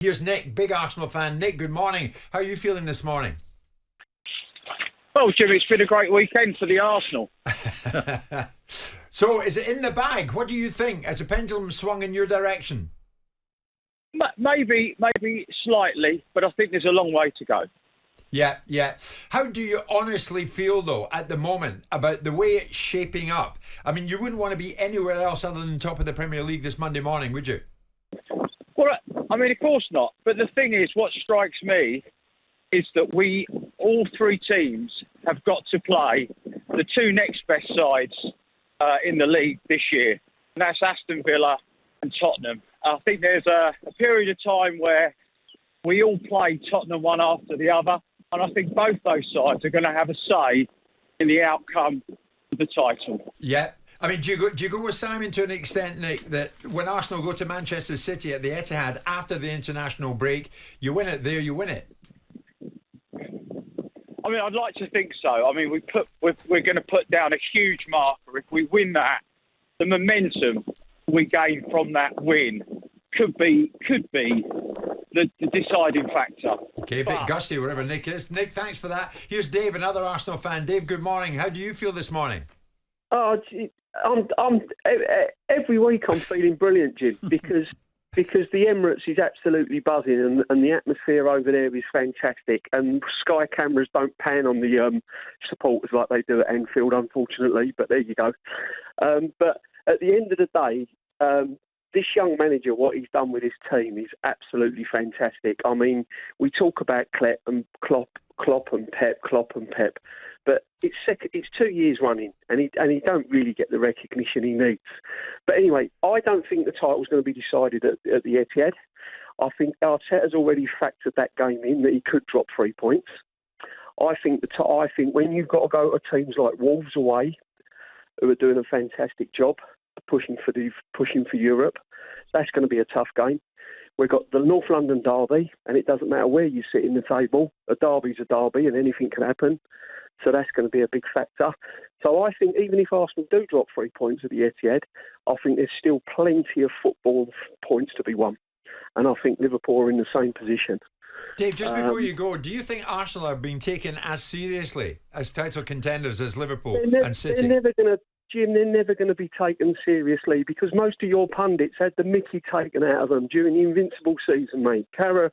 Here's Nick, big Arsenal fan. Nick, good morning. How are you feeling this morning? Well, Jim, it's been a great weekend for the Arsenal. So, is it in the bag? What do you think? Has the pendulum swung in your direction? Maybe slightly, but I think there's a long way to go. Yeah. How do you honestly feel, though, at the moment about the way it's shaping up? I mean, you wouldn't want to be anywhere else other than top of the Premier League this Monday morning, would you? Well, I mean, of course not. But the thing is, what strikes me is that all three teams, have got to play the two next best sides in the league this year. And that's Aston Villa and Tottenham. I think there's a period of time where we all play Tottenham one after the other. And I think both those sides are going to have a say in the outcome of the title. Yeah. I mean, do you go with Simon to an extent, Nick, that when Arsenal go to Manchester City at the Etihad after the international break, you win it there, you win it? I mean, I'd like to think so. I mean, we're going to put down a huge marker. If we win that, the momentum we gain from that win could be the deciding factor. Okay, a bit gusty wherever Nick is. Nick, thanks for that. Here's Dave, another Arsenal fan. Dave, good morning. How do you feel this morning? Oh, I'm every week I'm feeling brilliant, Jim, because the Emirates is absolutely buzzing and the atmosphere over there is fantastic, and Sky cameras don't pan on the supporters like they do at Anfield, unfortunately. But there you go. But at the end of the day, this young manager, what he's done with his team is absolutely fantastic. I mean, we talk about Klopp and Pep, but it's 2 years running, and he don't really get the recognition he needs. But anyway, I don't think the title's going to be decided at the Etihad. I think Arteta's already factored that game in, that he could drop 3 points. I think when you've got to go to teams like Wolves away, who are doing a fantastic job pushing for Europe, that's going to be a tough game. We've got the North London derby, and it doesn't matter where you sit in the table. A derby's a derby, and anything can happen. So that's going to be a big factor. So I think even if Arsenal do drop 3 points at the Etihad, I think there's still plenty of football points to be won. And I think Liverpool are in the same position. Dave, just before you go, do you think Arsenal are being taken as seriously as title contenders as Liverpool and City? They're never going to be taken seriously, because most of your pundits had the mickey taken out of them during the Invincible season, mate. And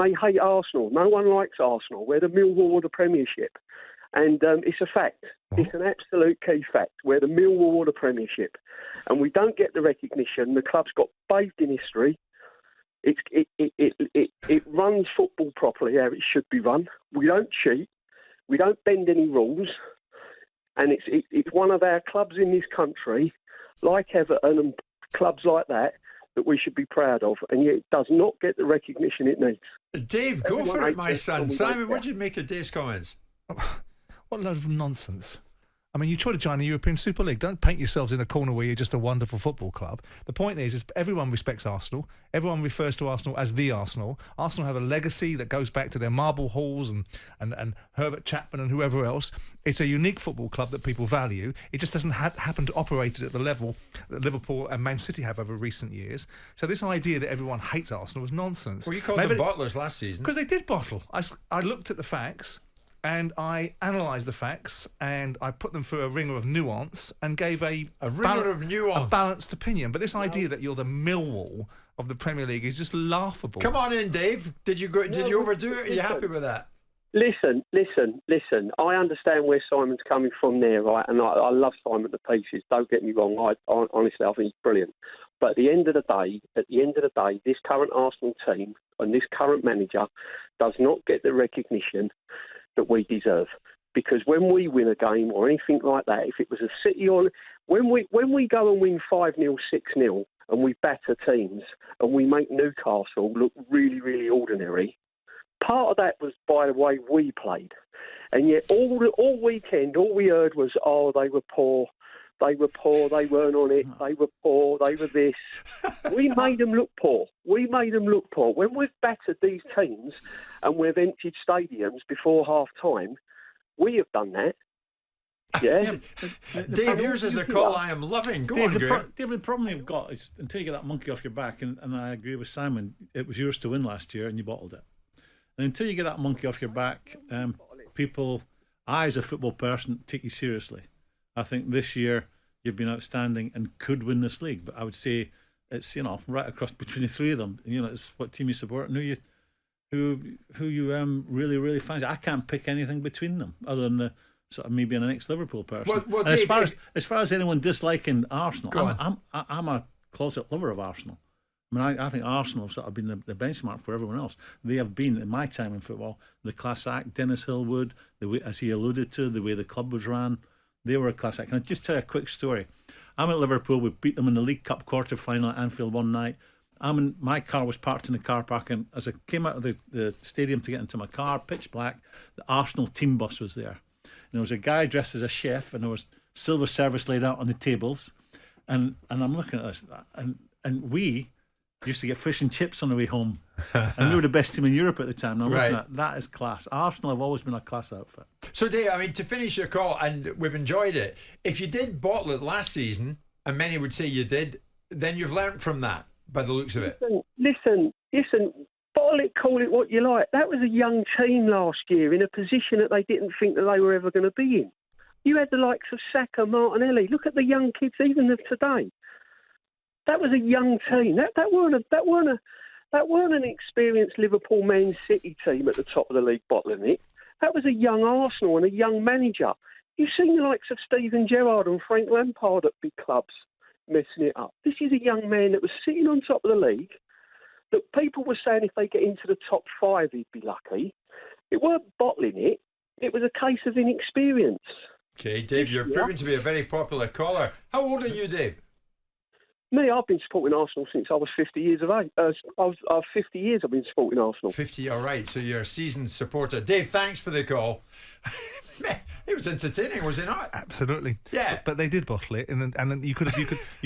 they hate Arsenal. No one likes Arsenal. We're the Millwall of the Premiership. And it's a fact. It's an absolute key fact. We're the Millwall of the Premiership. And we don't get the recognition. The club's got bathed in history. It runs football properly how it should be run. We don't cheat. We don't bend any rules. And it's one of our clubs in this country, like Everton and clubs like that we should be proud of, and yet it does not get the recognition it needs. Dave, go for it, my son. Simon, what did you make of Dave's comments? What a load of nonsense. I mean, you try to join the European Super League. Don't paint yourselves in a corner where you're just a wonderful football club. The point is everyone respects Arsenal. Everyone refers to Arsenal as the Arsenal. Arsenal have a legacy that goes back to their marble halls and Herbert Chapman and whoever else. It's a unique football club that people value. It just doesn't happen to operate at the level that Liverpool and Man City have over recent years. So this idea that everyone hates Arsenal is nonsense. Well, you called them bottlers last season. Because they did bottle. I looked at the facts, and I analysed the facts, and I put them through a ringer of nuance and gave a balanced opinion. But this idea that you're the Millwall of the Premier League is just laughable. Come on in, Dave. Did you overdo it? Are you happy with that? Listen. I understand where Simon's coming from there, right? And I love Simon to pieces. Don't get me wrong. Honestly, I think he's brilliant. But at the end of the day, this current Arsenal team and this current manager does not get the recognition that we deserve. Because when we win a game or anything like that, if it was a City or when we go and win 5-0, 6-0, and we batter teams and we make Newcastle look really, really ordinary, part of that was by the way we played. And yet all weekend, all we heard was, oh, they were poor, they weren't on it, they were poor, they were this. We made them look poor. When we've battered these teams and we've emptied stadiums before half-time, we have done that. Yeah. Dave, yours is a call I am loving. Go on, Graeme. David, the problem you've got is until you get that monkey off your back, and I agree with Simon, it was yours to win last year and you bottled it. And until you get that monkey off your back, I as a football person take you seriously. I think this year you've been outstanding and could win this league, but I would say it's right across between the three of them. It's what team you support and who you really, really fancy. I can't pick anything between them other than the sort of me being an ex-Liverpool person. Well, and Dave, as far as anyone disliking Arsenal, I'm a closet lover of Arsenal. I mean, I think Arsenal have sort of been the benchmark for everyone else. They have been, in my time in football, the class act. Dennis Hillwood, the way, as he alluded to, the way the club was ran, they were a class act. Can I just tell you a quick story? I'm at Liverpool. We beat them in the League Cup quarter-final at Anfield one night. My car was parked in the car park, and as I came out of the stadium to get into my car, pitch black, the Arsenal team bus was there. And there was a guy dressed as a chef, and there was silver service laid out on the tables. And I'm looking at this, and we used to get fish and chips on the way home. And we were the best team in Europe at the time. Now, looking at that is class. Arsenal have always been a class outfit. So, Dave, I mean, to finish your call, and we've enjoyed it, if you did bottle it last season, and many would say you did, then you've learnt from that, by the looks of it. Listen, bottle it, call it what you like. That was a young team last year in a position that they didn't think that they were ever going to be in. You had the likes of Saka, Martinelli. Look at the young kids, even of today. That was a young team. That weren't an experienced Liverpool Man City team at the top of the league bottling it. That was a young Arsenal and a young manager. You've seen the likes of Steven Gerrard and Frank Lampard at big clubs messing it up. This is a young man that was sitting on top of the league, that people were saying if they get into the top 5, he'd be lucky. It weren't bottling it. It was a case of inexperience. Okay, Dave, you're proving to be a very popular caller. How old are you, Dave? Me, I've been supporting Arsenal since I was 50 years of age. I've 50 years I've been supporting Arsenal. 50, all right. So you're a seasoned supporter. Dave, thanks for the call. It was entertaining, was it not? Absolutely. Yeah. But they did bottle it, and you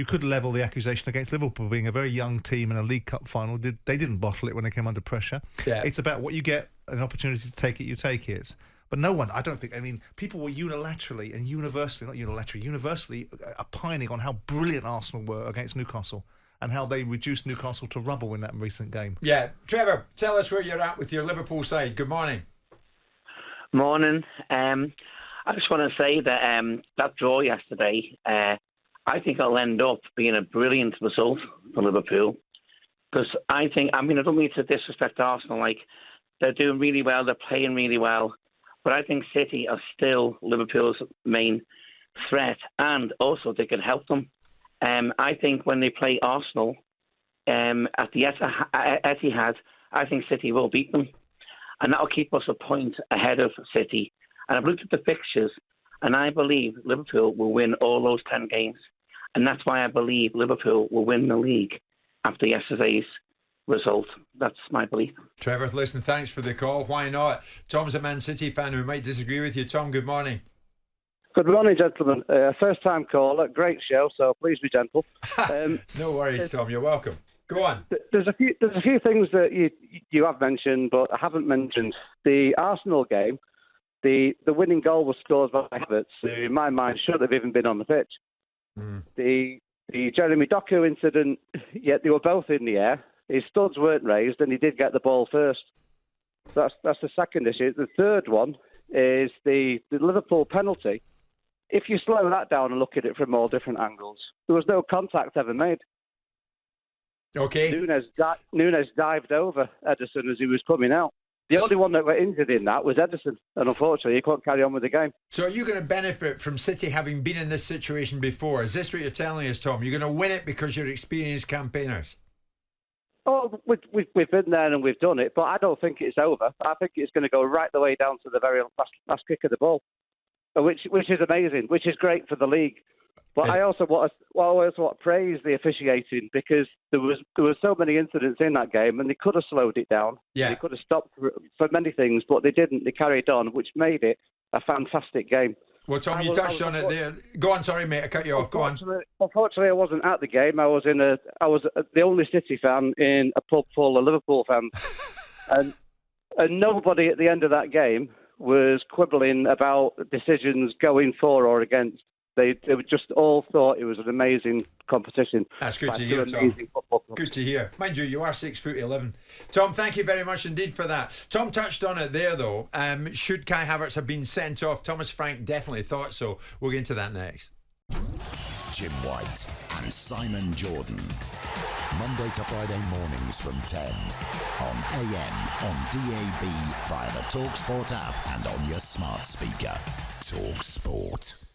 could level the accusation against Liverpool being a very young team in a League Cup final. They didn't bottle it when they came under pressure. Yeah. It's about what you get, an opportunity to take it, you take it. But no one, I don't think, people were universally opining on how brilliant Arsenal were against Newcastle and how they reduced Newcastle to rubble in that recent game. Yeah. Trevor, tell us where you're at with your Liverpool side. Good morning. Morning. I just want to say that that draw yesterday, I think it'll end up being a brilliant result for Liverpool. Because I don't mean to disrespect Arsenal. They're doing really well, they're playing really well. But I think City are still Liverpool's main threat, and also they can help them. I think when they play Arsenal at the Etihad, I think City will beat them. And that'll keep us a point ahead of City. And I've looked at the fixtures, and I believe Liverpool will win all those 10 games. And that's why I believe Liverpool will win the league after yesterday's result. That's my belief. Trevor, listen, thanks for the call. Why not? Tom's a Man City fan who might disagree with you. Tom, good morning. Good morning, gentlemen. First time caller, great show, so please be gentle. No worries, Tom, you're welcome. Go on. There's a few things that you have mentioned, but I haven't mentioned. The Arsenal game, the winning goal was scored by Havertz, who in my mind should have even been on the pitch. The Jeremy Doku incident, yet they were both in the air. His studs weren't raised, and he did get the ball first. That's the second issue. The third one is the Liverpool penalty. If you slow that down and look at it from all different angles, there was no contact ever made. Okay. Nunes dived over Ederson as he was coming out. The only one that got injured in that was Ederson, and unfortunately he couldn't carry on with the game. So are you going to benefit from City having been in this situation before? Is this what you're telling us, Tom? You're going to win it because you're experienced campaigners? Oh, we've been there and we've done it, but I don't think it's over. I think it's going to go right the way down to the very last kick of the ball, which is amazing, which is great for the league. But I also want to praise the officiating, because there was so many incidents in that game, and they could have slowed it down. Yeah. They could have stopped for many things, but they didn't. They carried on, which made it a fantastic game. Well, Tom, you touched on it there. Go on, sorry, mate, I cut you off. Go on. Unfortunately, I wasn't at the game. I was the only City fan in a pub full of Liverpool fans, and nobody at the end of that game was quibbling about decisions going for or against. They just all thought it was an amazing competition. That's good to hear, Tom. Good to hear. Mind you, you are 6'11". Tom, thank you very much indeed for that. Tom touched on it there, though. Should Kai Havertz have been sent off? Thomas Frank definitely thought so. We'll get into that next. Jim White and Simon Jordan. Monday to Friday mornings from 10 on AM, on DAB, via the talkSPORT app and on your smart speaker. talkSPORT.